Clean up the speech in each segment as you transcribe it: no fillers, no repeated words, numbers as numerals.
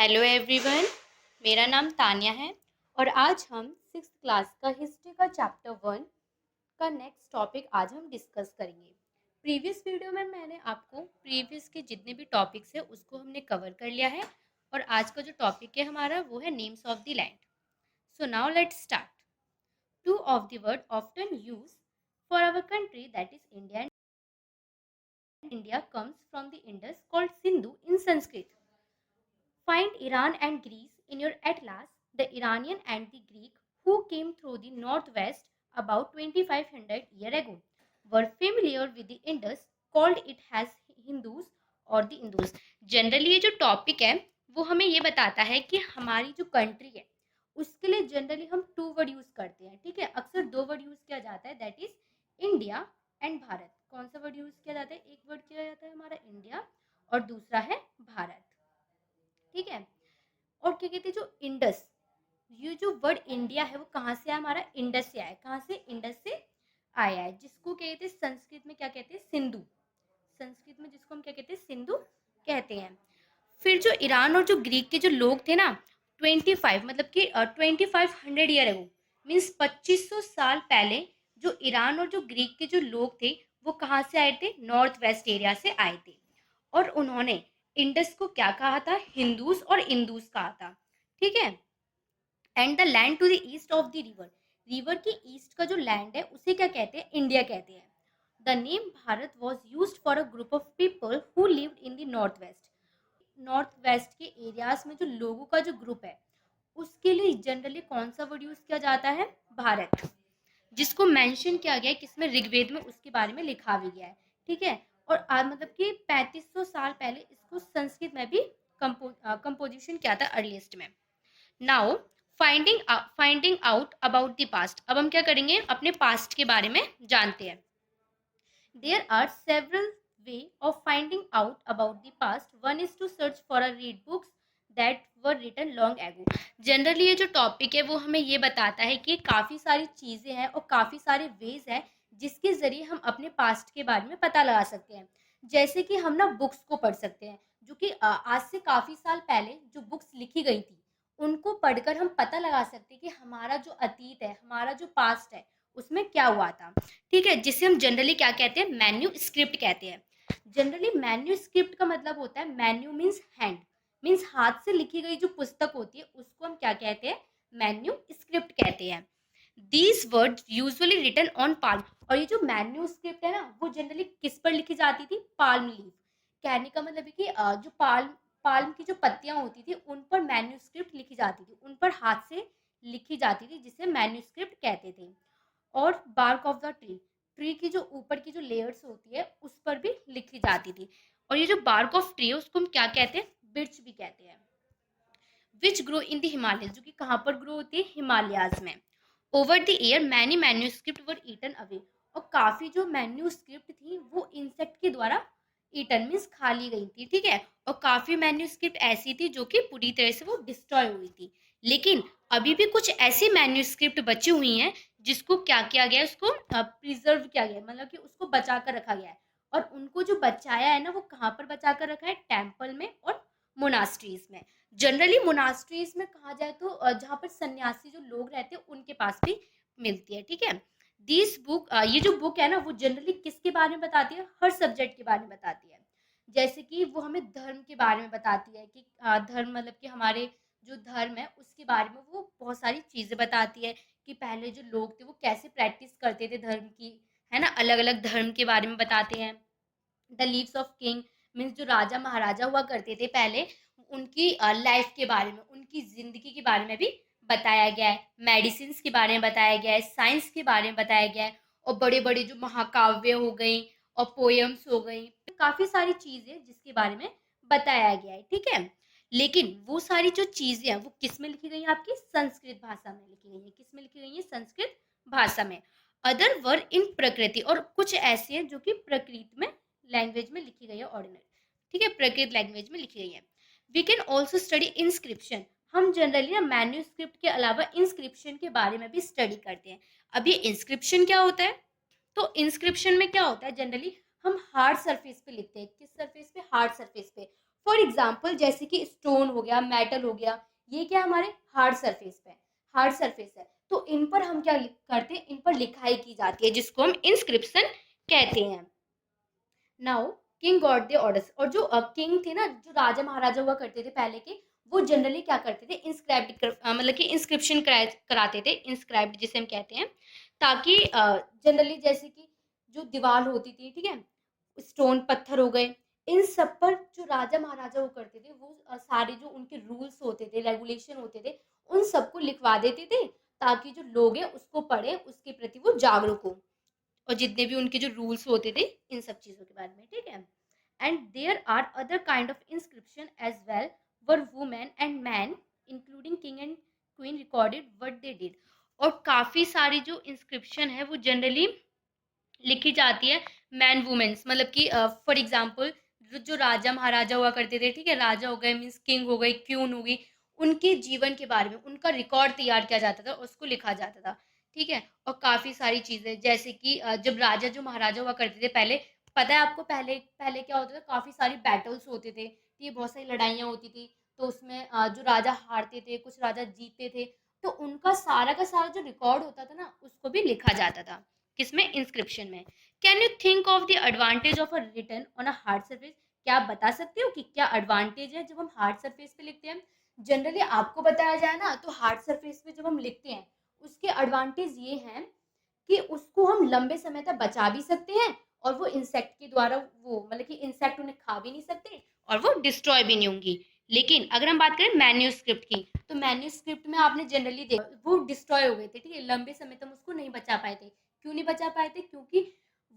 Hello everyone, मेरा नाम तान्या है और आज हम 6th क्लास का हिस्ट्री का चैप्टर 1 का नेक्स्ट टॉपिक आज हम डिस्कस करेंगे। प्रीवियस वीडियो में मैंने आपको प्रीवियस के जितने भी टॉपिक्स हैं उसको हमने कवर कर लिया है और आज का जो टॉपिक है हमारा वो है names of the land. So now let's start. Two of the word often use for our country that is India and India comes from the Indus called Sindhu in Sanskrit. Find Iran and Greece in your atlas. The Iranian and the Greek who came through the northwest about 2500 years ago were familiar with the Indus, called it as Hindus और the Indus. Generally ये जो topic है वो हमें ये बताता है कि हमारी जो कंट्री है उसके लिए जनरली हम टू वर्ड यूज करते हैं। ठीक है, अक्सर दो वर्ड यूज किया जाता है, that is India and Bharat. कौन सा वर्ड यूज किया जाता है? एक वर्ड किया जाता है हमारा इंडिया और दूसरा है भारत। ठीक है, और क्या कहते हैं जो इंडस, ये जो वर्ड इंडिया है वो कहाँ से आया? हमारा इंडस से आया है। कहाँ से? इंडस से आया है, जिसको कहते हैं संस्कृत में क्या कहते हैं? सिंधु। संस्कृत में जिसको हम क्या कहते हैं? सिंधु कहते हैं। फिर जो ईरान और जो ग्रीक के जो लोग थे ना, 25 मतलब कि 2500 ईयर अगो, मीन्स 2500 साल पहले जो ईरान और जो ग्रीक के जो लोग थे वो कहाँ से आए थे? नॉर्थ वेस्ट एरिया से आए थे। और उन्होंने इंडस को क्या कहा था? हिंदूस और इंदूस कहा था। ठीक है, and the land to the east of the river, river के ईस्ट का जो लैंड है उसे क्या कहते हैं? इंडिया कहते हैं। The name Bharat was use for a group of people who lived in the north west. North west के एरियाज में जो लोगों का जो ग्रुप है उसके लिए जनरली कौन सा वर्ड यूज किया जाता है? भारत, जिसको मेंशन किया गया है किसमें? ऋग्वेद में, उसके बारे में लिखा भी गया है। ठीक है, और मतलब कि 3500 साल पहले इसको संस्कृत में भी कंपोजिशन किया था अर्लीस्ट में। Now finding out about the past, अब हम क्या करेंगे? अपने पास्ट के बारे में जानते हैं। There are several ways of finding out about the past. One is to search for or read books that were written long ago. Generally ये जो टॉपिक है वो हमें ये बताता है कि काफ़ी सारी चीज़ें हैं और काफ़ी सारे वेज हैं जिसके ज़रिए हम अपने पास्ट के बारे में पता लगा सकते हैं। जैसे कि हम ना बुक्स को पढ़ सकते हैं, जो कि आज से काफ़ी साल पहले जो बुक्स लिखी गई थी उनको पढ़कर हम पता लगा सकते हैं कि हमारा जो अतीत है, हमारा जो पास्ट है उसमें क्या हुआ था। ठीक है, जिसे हम जनरली क्या कहते हैं? मैन्यू स्क्रिप्ट कहते हैं। जनरली मैन्यू स्क्रिप्ट का मतलब होता है, मैन्यू मीन्स हैंड, मीन्स हाथ से लिखी गई जो पुस्तक होती है उसको हम क्या कहते हैं? मैन्यू स्क्रिप्ट कहते हैं। These word usually written on palm, और ये जो मैन्यू स्क्रिप्ट है ना वो जनरली किस पर लिखी जाती थी? Palm leaf. कहने का मतलब है कि जो पाल्म पाल्म की जो पत्तियां होती थी उन पर मैन्यू स्क्रिप्ट लिखी जाती थी, उन पर हाथ से लिखी जाती थी, जिसे मैन्यू स्क्रिप्ट कहते थे। और bark of the tree, tree की जो ऊपर की जो लेयर्स होती है उस पर भी लिखी जाती थी। और ये जो बार्क ऑफ ट्री है उसको हम क्या कहते हैं? बिर्च भी कहते हैं। Which grow in the Himalaya, जो कि कहाँ पर ग्रो होती है? हिमालयाज में। Over the year many manuscript were eaten away, और काफी जो मैन्यूस्क्रिप्ट थी वो इंसेक्ट के द्वारा ईटन मीन्स खा ली गई थी। ठीक है, और काफी मैन्यूस्क्रिप्ट ऐसी थी जो कि पूरी तरह से वो डिस्ट्रॉय हुई थी। लेकिन अभी भी कुछ ऐसी मैन्यूस्क्रिप्ट बची हुई हैं जिसको क्या किया गया है? उसको प्रिजर्व किया गया है, मतलब कि उसको बचा कर रखा गया है। और उनको जो बचाया है ना वो कहाँ पर बचा कर रखा है? टेम्पल में और मोनास्ट्रीज में। जनरली मोनास्ट्रीज में कहा जाए तो जहाँ पर सन्यासी जो लोग रहते हैं उनके पास भी मिलती है। ठीक है, दिस बुक, ये जो बुक है ना वो जनरली किसके बारे में बताती है? हर सब्जेक्ट के बारे में बताती है। जैसे कि वो हमें धर्म के बारे में बताती है कि धर्म मतलब कि हमारे जो धर्म है उसके बारे में वो बहुत सारी चीजें बताती है कि पहले जो लोग थे वो कैसे प्रैक्टिस करते थे धर्म की, है ना। अलग अलग धर्म के बारे में बताते हैं। The leaves of king, means जो राजा महाराजा हुआ करते थे पहले, उनकी लाइफ के बारे में, उनकी जिंदगी के बारे में भी बताया गया है। मेडिसिन के बारे में बताया गया है, साइंस के बारे में बताया गया है, और बड़े बड़े जो महाकाव्य हो गई और पोयम्स हो गई, काफी सारी चीजें जिसके बारे में बताया गया है। ठीक है, लेकिन वो सारी जो चीजें हैं वो किस में लिखी गई हैं? आपकी संस्कृत भाषा में लिखी गई है। किस में लिखी गई है? संस्कृत भाषा में। अदर वर्ड इन प्रकृति, और कुछ ऐसे हैं जो कि प्रकृति में लैंग्वेज में लिखी गई है, ऑर्डिनरी। ठीक है, प्रकृत लैंग्वेज में लिखी गई है। We can also study inscription, हम जनरली ना मैन्यूस्क्रिप्ट के अलावा इंस्क्रिप्शन के बारे में भी स्टडी करते हैं। अब ये इंस्क्रिप्शन क्या होता है? तो इंस्क्रिप्शन में क्या होता है? जनरली हम हार्ड सरफेस पे लिखते हैं। किस सरफेस पे? हार्ड सरफेस पे। फॉर एग्जाम्पल जैसे कि स्टोन हो गया, मेटल हो गया, ये क्या हमारे हार्ड सरफेस पे, हार्ड सरफेस है, तो इन पर हम क्या करते हैं, इन पर लिखाई की जाती है जिसको हम इंस्क्रिप्शन कहते हैं। Now king got the orders, और जो किंग थे ना, जो राजा महाराजा हुआ करते थे पहले के, वो जनरली क्या करते थे, इंस्क्राइब्ड मतलब कि इंस्क्रिप्शन कराते थे, इंस्क्राइब्ड जिसे हम कहते हैं, ताकि जनरली जैसे कि जो दीवार होती थी, ठीक है, स्टोन पत्थर हो गए, इन सब पर जो राजा महाराजा वो करते थे, वो सारे जो उनके रूल्स होते थे, रेगुलेशन होते थे, उन सबको लिखवा देते थे, ताकि जो लोग हैं उसको पढ़े, उसके प्रति वो जागरूक हो, और जितने भी उनके जो रूल्स होते थे इन सब चीजों के बारे में, ठीक है। And there are other kind of inscription as well, were women and man including king and queen recorded what they did, और काफी सारी जो इंस्क्रिप्शन है वो जनरली लिखी जाती है मैन वुमेन्स, मतलब कि फॉर एग्जाम्पल जो राजा महाराजा हुआ करते थे, ठीक है, राजा हो गए मीन्स किंग हो गई, क्वीन हो गई, उनके जीवन के बारे में उनका रिकॉर्ड तैयार किया जाता था, उसको लिखा जाता था, ठीक है। और काफी सारी चीजें जैसे कि जब राजा जो महाराजा हुआ करते थे पहले, पता है आपको, पहले पहले क्या होता था, काफी सारी बैटल्स होते थे, ठीक है, बहुत सारी लड़ाइयाँ होती थी, तो उसमें जो राजा हारते थे, कुछ राजा जीतते थे, तो उनका सारा का सारा जो रिकॉर्ड होता था ना, उसको भी लिखा जाता था, किसमें, इंस्क्रिप्शन में। Can you think of the advantage of a written on a hard surface, क्या आप बता सकते हो कि क्या एडवांटेज है जब हम हार्ड सरफेस पे लिखते हैं। जनरली आपको बताया जाए ना, तो हार्ड सरफेस पे जब हम लिखते हैं, उसके एडवांटेज ये हैं कि उसको हम लंबे समय तक बचा भी सकते हैं, और वो इंसेक्ट के द्वारा, वो मतलब कि इंसेक्ट उन्हें खा भी नहीं सकते, और वो डिस्ट्रॉय भी नहीं होंगी। लेकिन अगर हम बात करें मैन्यूस्क्रिप्ट की, तो मैन्यूस्क्रिप्ट में आपने जनरली देखा वो डिस्ट्रॉय हो गए थे, ठीक है, लंबे समय तक उसको नहीं बचा पाए थे। क्यों नहीं बचा पाए थे, क्योंकि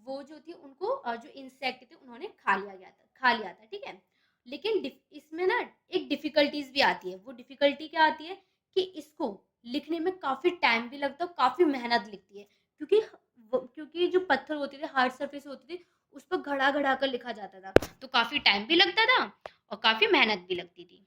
वो जो थी उनको जो इंसेक्ट थे उन्होंने खा लिया था, ठीक है। लेकिन इसमें ना एक डिफिकल्टीज भी आती है, वो डिफिकल्टी क्या आती है कि इसको लिखने में काफी टाइम भी लगता है, काफी मेहनत लगती है, क्योंकि क्योंकि जो पत्थर होते थे, हार्ड सरफेस होती थी, उस पर घड़ा घड़ा कर लिखा जाता था, तो काफी टाइम भी लगता था और काफी मेहनत भी लगती थी।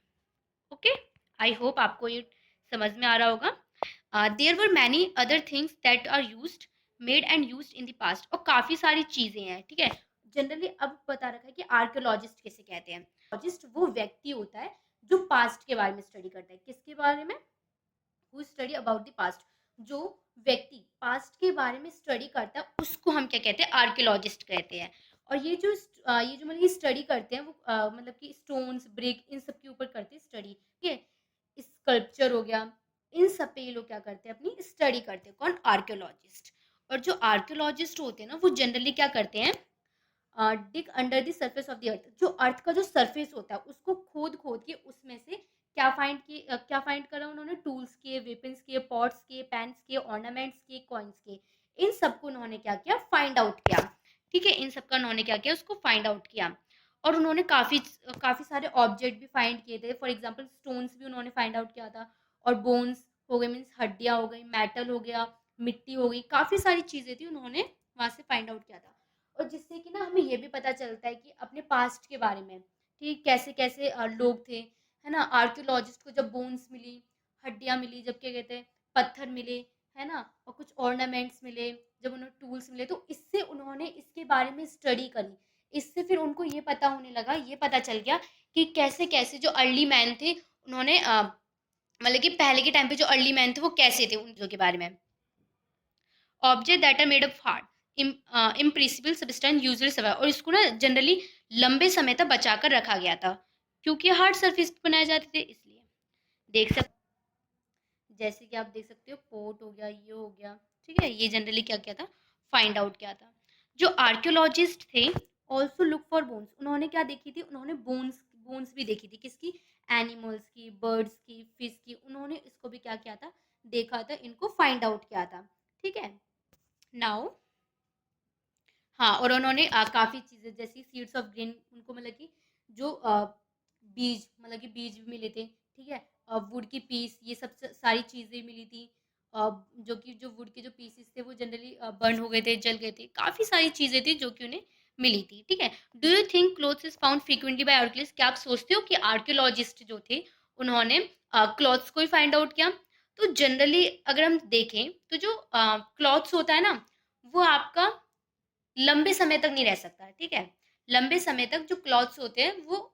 ओके, आई होप आपको ये समझ में आ रहा होगा। There were many other things that are used, made and used in the past, और काफी सारी चीजें हैं, ठीक है। जनरली अब बता रखा है कि आर्कियोलॉजिस्ट किसे कहते हैं। आर्कियोलॉजिस्ट वो व्यक्ति होता है जो पास्ट के बारे में स्टडी करता है, किसके बारे में, who study about the past, जो व्यक्ति पास्ट के बारे में स्टडी करता है उसको हम क्या कहते हैं, आर्कियोलॉजिस्ट कहते हैं। और ये जो मतलब स्टडी करते हैं वो मतलब कि स्टोन्स, ब्रिक, इन सब के ऊपर करते हैं स्टडी, ठीक है, स्कल्पचर हो गया, इन सब पे ये लोग क्या करते हैं, अपनी स्टडी करते हैं, कौन, आर्कियोलॉजिस्ट। और जो आर्कियोलॉजिस्ट होते हैं ना, वो जनरली क्या करते हैं, dig under the surface of the earth, जो अर्थ का जो सरफेस होता है उसको खोद खोद के उसमें से क्या फाइंड करा उन्होंने, टूल्स के, वेपन्स के, पॉट्स के, पैन्स के, ऑर्नामेंट्स के, कॉइन्स के, इन सबको उन्होंने क्या किया, फाइंड आउट किया, ठीक है, इन सबका उन्होंने क्या किया, उसको फाइंड आउट किया। और उन्होंने काफी काफी सारे ऑब्जेक्ट भी फाइंड किए थे, फॉर एग्जाम्पल स्टोन्स भी उन्होंने फाइंड आउट किया था, और बोन्स हो गए, मीन्स हड्डियां हो गई, मेटल हो गया, मिट्टी हो गई, काफी सारी चीजें थी, उन्होंने वहां से फाइंड आउट किया था। और जिससे कि ना हमें ये भी पता चलता है कि अपने पास्ट के बारे में, ठीक, कैसे कैसे लोग थे, है ना। आर्कियोलॉजिस्ट को जब बोन्स मिली, हड्डियां मिली, जब क्या कहते हैं, पत्थर मिले, है ना, और कुछ ऑर्नामेंट्स मिले, जब उन्हें टूल्स मिले, तो इससे उन्होंने इसके बारे में स्टडी करी, इससे फिर उनको ये पता होने लगा, ये पता चल गया कि कैसे कैसे जो अर्ली मैन थे उन्होंने मतलब कि पहले के टाइम पे जो अर्ली मैन थे वो कैसे थे, उन चीज़ों के बारे में। Object that are made of hard impressible substance usually survive, और इसको ना जनरली लंबे समय तक बचा कर रखा गया था, क्योंकि हार्ड सरफेस बनाए जाते थे, इसलिए देख सकते, जैसे कि आप देख सकते हो, पोर्ट हो गया, ये हो गया, ठीक है, ये जनरली क्या किया था, फाइंड आउट किया था। जो आर्कियोलॉजिस्ट थे, ऑल्सो लुक फॉर बोन्स, उन्होंने क्या देखी थी, उन्होंने बोन्स बोन्स भी देखी थी, किसकी, एनिमल्स की, बर्ड्स की, फिश की, उन्होंने इसको भी क्या किया था, देखा था, इनको फाइंड आउट किया था, ठीक है। नाउ, हाँ, और उन्होंने काफ़ी चीज़ें जैसी सीड्स ऑफ ग्रेन, उनको मतलब कि जो बीज, मतलब कि बीज भी मिले थे, ठीक है, वुड की पीस, ये सब सारी चीज़ें मिली थी, जो कि जो वुड के जो पीसेस थे वो जनरली बर्न हो गए थे, जल गए थे, काफ़ी सारी चीज़ें थी जो कि उन्हें मिली थी, ठीक है। Do you think clothes is found frequently by archaeologist, क्या आप सोचते हो कि आर्कियोलॉजिस्ट जो थे उन्होंने क्लॉथ्स को ही फाइंड आउट किया। तो जनरली अगर हम देखें तो जो क्लॉथ्स होता है ना, वो आपका लंबे समय तक नहीं रह सकता, ठीक है, लंबे समय तक जो क्लॉथ्स होते हैं वो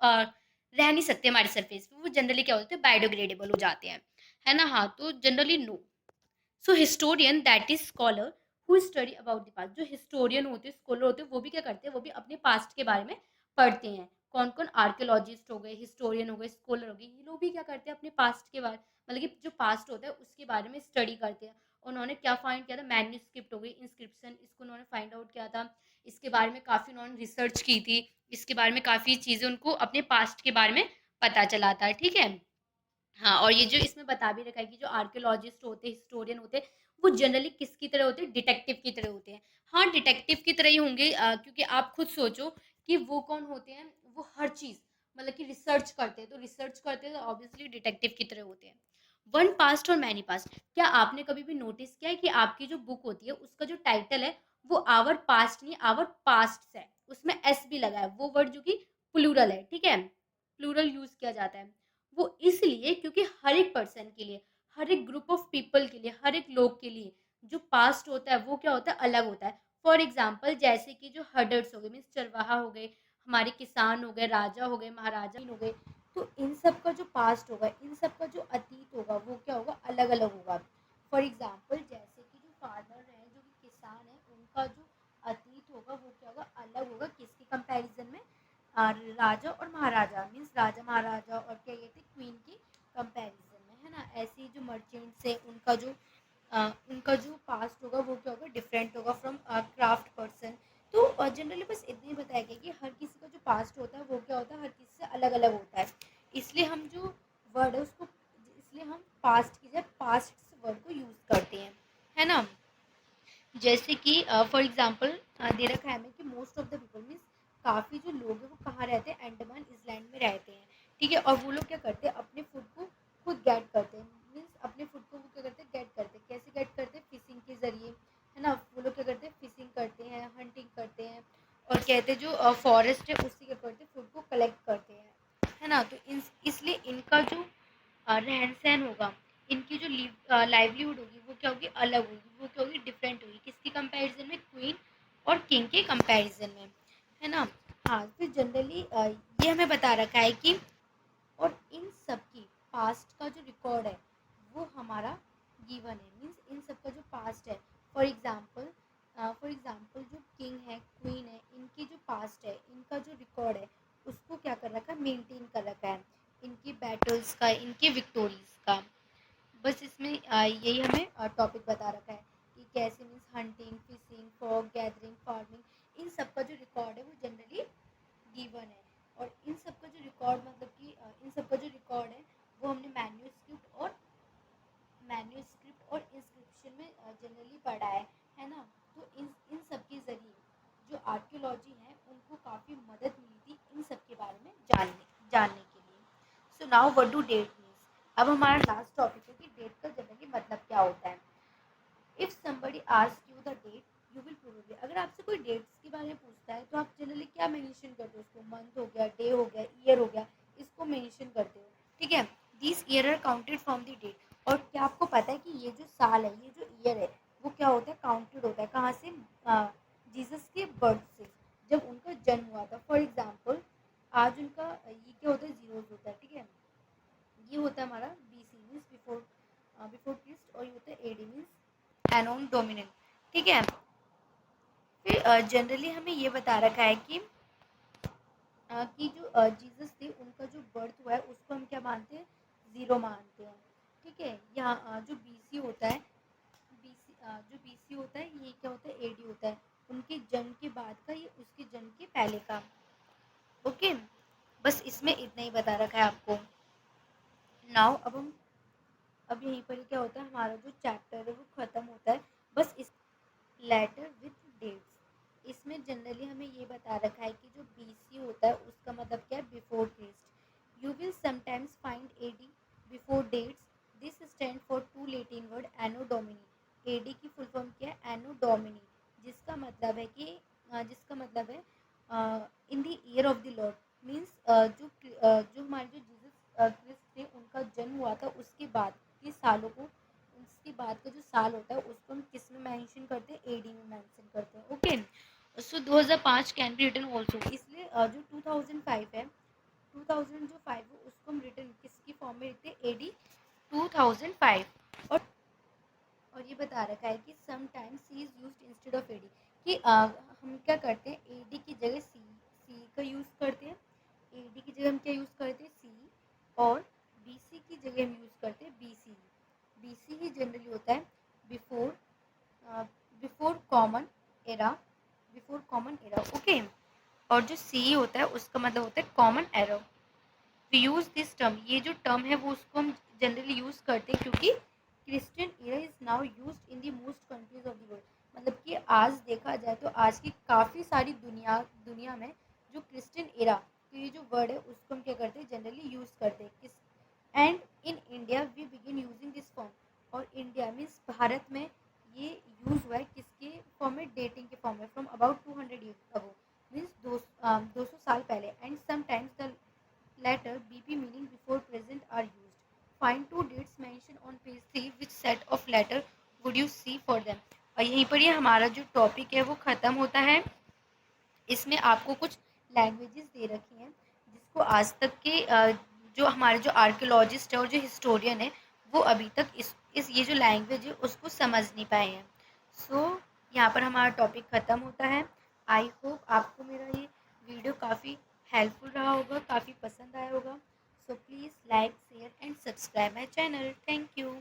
रह नहीं सकते हमारे सरफेस पे, वो जनरली क्या होते हैं, बायोडिग्रेडेबल हो जाते हैं, है ना। हाँ, तो generally no. So historian that is scholar who study about the past, जो हिस्टोरियन होते हैं, स्कॉलर होते हैं, वो भी क्या करते हैं, वो भी अपने पास्ट के बारे में पढ़ते हैं। कौन कौन, आर्कियोलॉजिस्ट हो गए, हिस्टोरियन हो गए, स्कॉलर हो गए, ये लोग भी क्या करते हैं, अपने पास्ट के बारे, मतलब कि जो पास्ट होता है उसके बारे में स्टडी करते हैं। उन्होंने क्या फाइंड किया था, मैन्यूस्क्रिप्ट हो गई, इंस्क्रिप्शन, इसको उन्होंने फाइंड आउट किया था, इसके बारे में काफ़ी उन्होंने रिसर्च की थी, इसके बारे में काफ़ी चीज़ें उनको अपने पास्ट के बारे में पता चला था, ठीक है। हाँ, और ये जो इसमें बता भी रखा है कि जो आर्कियोलॉजिस्ट होते हैं, हिस्टोरियन होते हैं, वो जनरली किसकी तरह होते हैं, डिटेक्टिव की तरह होते हैं। हाँ, डिटेक्टिव की तरह ही होंगे, क्योंकि आप खुद सोचो कि वो कौन होते हैं, वो हर चीज़ मतलब कि रिसर्च करते हैं, तो रिसर्च करते हैं तो ऑब्वियसली डिटेक्टिव की तरह होते हैं। वन पास्ट और मैनी पास्ट, क्या आपने कभी भी नोटिस किया है कि आपकी जो बुक होती है उसका जो टाइटल है वो आवर पास्ट नहीं, आवर पास्ट है, उसमें एस भी लगा है, वो वर्ड जो कि प्लूरल है, ठीक है, प्लूरल यूज किया जाता है। वो इसलिए क्योंकि हर एक पर्सन के लिए, हर एक ग्रुप ऑफ पीपल के लिए, हर एक लोग के लिए जो पास्ट होता है वो क्या होता है, अलग होता है। फॉर एग्जाम्पल जैसे कि जो हर्डर्स हो गए, मीन्स चरवाहा हो गए, हमारे किसान हो गए, राजा हो गए, महाराजा हो गए, तो इन सब का जो पास्ट होगा, इन सब का जो अतीत होगा वो क्या होगा, अलग अलग होगा। फॉर एग्जाम्पल जैसे कि जो फार्मर है, जो कि किसान है, उनका जो अतीत होगा वो क्या होगा, अलग होगा, किसके कंपैरिजन में, राजा और महाराजा, मीन्स राजा महाराजा और क्या कहते हैं, क्वीन की कंपैरिजन में, है ना। ऐसे ही जो मर्चेंट्स है उनका जो पास्ट होगा वो क्या होगा, डिफरेंट होगा फ्रॉम क्राफ्ट पर्सन। तो जनरली बस इतना ही बताया गया कि हर किसी का जो पास्ट होता है वो क्या होता है, हर किसी से अलग अलग होता है। इसलिए हम जो वर्ड है उसको, इसलिए हम पास्ट की जगह पास्ट वर्ड को यूज़ करते हैं, है ना। जैसे कि फॉर एग्जांपल दे रखा है हमें कि most of the people, means काफ़ी जो लोग हैं वो कहाँ रहते हैं, अंडमान आइलैंड में रहते हैं, ठीक है। और वो लोग क्या करते हैं, अपने फूड को खुद गेट करते हैं, मीन्स अपने फूड को वो क्या करते हैं, गेट करते हैं। कैसे गेट करते हैं, फिशिंग के ज़रिए, है ना। वो लोग क्या करते हैं, फिशिंग करते हैं, हंटिंग करते हैं, और कहते हैं जो फॉरेस्ट है उससे क्या करते हैं, फूड को कलेक्ट करते हैं, है ना। तो इसलिए इनका जो रहन सहन होगा, इनकी जो लाइवलीहुड होगी वो क्या होगी, अलग होगी, वो क्या होगी, डिफरेंट होगी, किसकी कंपैरिजन में, क्वीन और किंग के कंपैरिजन में, है ना। हाँ, फिर जनरली ये हमें बता रखा है कि और इन सब की पास्ट का जो रिकॉर्ड है वो हमारा गिवन है, मीन्स इन सब का जो पास्ट है, फॉर एग्जाम्पल जो किंग है, क्वीन है, इनकी जो पास्ट है, इनका जो रिकॉर्ड है उसको क्या कर रखा है, मेंटेन कर रखा है, इनकी बैटल्स का, इनकी विक्टोरीज का। बस इसमें यही हमें टॉपिक बता रखा है कि कैसे, means hunting, fishing, food gathering, farming, इन सब का जो रिकॉर्ड है वो जनरली गिवन है। और इन सब का जो रिकॉर्ड मतलब कि इन सब का जो रिकॉर्ड है वो हमने मैन्यूस्क्रिप्ट और इंस्क्रिप्शन में जनरली पढ़ा है ना। तो इन सब के ज़रिए जो आर्कियोलॉजी है उनको काफ़ी मदद मिली थी इन सब के बारे में जानने के लिए। So now what do that means, अब हमारा लास्ट टॉपिक है कि डेट का जनरली मतलब क्या होता है। If somebody ask you the date you will probably, अगर आपसे कोई डेट्स के बारे में पूछता है तो आप जनरली क्या मेंशन करते हो, उसको मंथ हो गया, डे हो गया, ईयर हो गया, इसको मेंशन करते हो, ठीक है। This year are counted from the date, और क्या आपको पता है कि ये जो साल है, ये जो ईयर है, वो क्या होता है, काउंटेड होता है कहाँ से, जीसस के बर्थ से, जब उनका जन्म हुआ था। फॉर एग्जाम्पल आज उनका ये क्या होता है, जीरोज होता है, ठीक है। ये होता है हमारा BC means before before Christ, और ये होता है AD मीन्स एनोन डोमिनेंट, ठीक है। फिर जनरली हमें ये बता रखा है कि जो जीसस थे उनका जो बर्थ हुआ है उसको हम क्या मानते हैं, ज़ीरो मानते हैं, ठीक है। यहाँ जो BC होता है, जो BC होता है ये क्या होता है, AD होता है, उनके जन्म के बाद का, ये उसके जन्म के पहले का, ओके। बस इसमें इतना ही बता रखा है आपको। नाउ अब यहीं पर ही क्या होता है, हमारा जो चैप्टर है वो ख़त्म होता है। बस इस लेटर विथ डेट्स, इसमें जनरली हमें ये बता रखा है कि जो BC होता है उसका मतलब क्या है, before Christ. You will sometimes find AD before dates, this stand for two Latin word anno Domini. AD की फुल फॉर्म क्या है, एनो डोमिनी, जिसका मतलब है कि जिसका मतलब है in the year of the Lord, means जो हमारे जो जीसस क्रिस्ट थे उनका जन्म हुआ था उसके बाद के सालों को, उसके बाद का जो साल होता है उसको हम किस में मेंशन करते हैं, AD में मेंशन करते हैं, okay. So 2005 can be written also, इसलिए जो 2005 है 2000 जो 5 हो उसको हम रिटर्न किसकी फॉर्म में लिखते हैं, AD 2005। और ये बता रखा है कि sometimes C is used instead of AD, कि हम क्या करते हैं, एडी की जगह सी का यूज़ करते हैं। एडी की जगह हम क्या यूज़ करते हैं, सी। और बीसी की जगह हम यूज़ करते हैं बीसी। बीसी ही जनरली होता है before before common era, before common era, okay. और जो सी होता है उसका मतलब होता है common era. We use this term, ये जो टर्म है वो उसको हम जनरली यूज़ करते हैं क्योंकि Christian era is now used in the most countries of the world. मतलब कि आज देखा जाए तो आज की काफ़ी सारी दुनिया में जो क्रिश्चियन एरा, तो ये जो वर्ड है उसको हम क्या करते हैं, जनरली यूज़ करते हैं किस। And in India we begin using this form, और इंडिया मीन्स भारत में ये यूज़ हुआ है किसके फॉर्म में, डेटिंग के फॉर्म में, from about 200 years ago, means 200 साल पहले। And sometimes the latter BP meaning before present are used. Find two dates mentioned on page 3 which set of letter would you see for them। और यहीं पर ये हमारा जो topic है वो ख़त्म होता है। इसमें आपको कुछ लैंग्वेजेस दे रखी हैं जिसको आज तक के जो हमारे जो आर्कियोलॉजिस्ट है और जो हिस्टोरियन है वो अभी तक इस ये जो लैंग्वेज है उसको समझ नहीं पाए हैं। सो यहाँ पर हमारा टॉपिक ख़त्म होता है। आई होप आपको मेरा ये वीडियो काफ़ी हेल्पफुल रहा होगा, काफ़ी पसंद आया होगा। So please like share and subscribe my channel. Thank you.